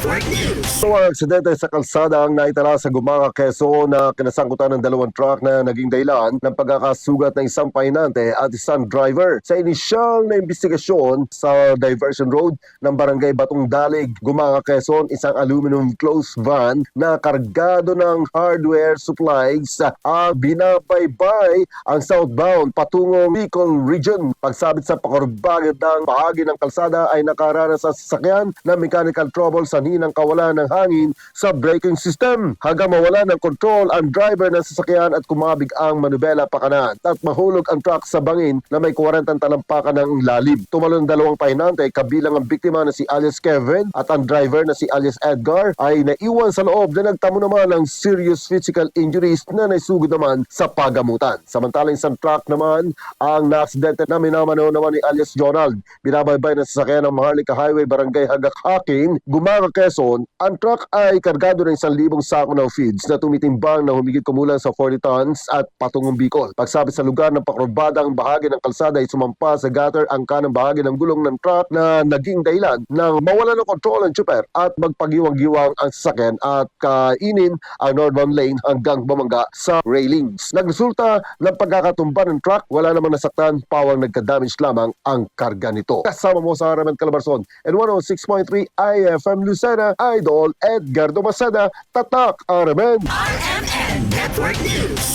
Ang aksidente sa kalsada ang naitala sa Gumaca, Quezon na kinasangkutan ng dalawang truck na naging dahilan ng pagkakasugat ng isang pahinante at isang driver. Sa inisyal na investigasyon sa diversion road ng barangay Batong Dalig, Gumaca, Quezon, isang aluminum closed van na kargado ng hardware supplies ang binabaybay ang southbound patungong Bicol Region. Pagsabit sa pakurbagid ng bahagi ng kalsada ay nakaranas sa sasakyan na mechanical trouble sa hinang kawalan ng hangin sa braking system hanggang mawala ng kontrol ang driver ng sasakyan at kumabig ang manubela pakanan at mahulog ang truck sa bangin na may 40 talampakan ng lalim. Tumalon ang dalawang pahinante kabilang ang biktima na si alias Kevin at ang driver na si alias Edgar ay naiwan sa loob na nagtamo naman ng serious physical injuries na naisugod naman sa pagamutan. Samantalang isang truck naman ang na-aksidente na minamanaw naman ni alias Jonald. Binabaybay na sasakyan ng Maharlika Highway, Barangay Hagak-Hakin, Gumaca, Quezon. Ang truck ay kargado ng 1,000 sako ng feeds na tumitimbang na humigit kumulang sa 40 tons at patungong Bicol. Pagsabit sa lugar ng pakurbada ang bahagi ng kalsada ay sumampa sa gutter ang kanang bahagi ng gulong ng truck na naging dahilan ng mawala ng kontrol ang tsuper at magpagiwang-giwang ang sasakyan at kainin ang northbound lane hanggang bumangga sa railings. Nagresulta ng pagkakatumba ng truck, wala namang nasaktan, pawang nagka-damage lamang ang karga nito. Kasama mo sa Haraman Calabarzon and 106.3 IFM Lucena, Idol Edgardo Masada, Tatak RMN. RMN Network News.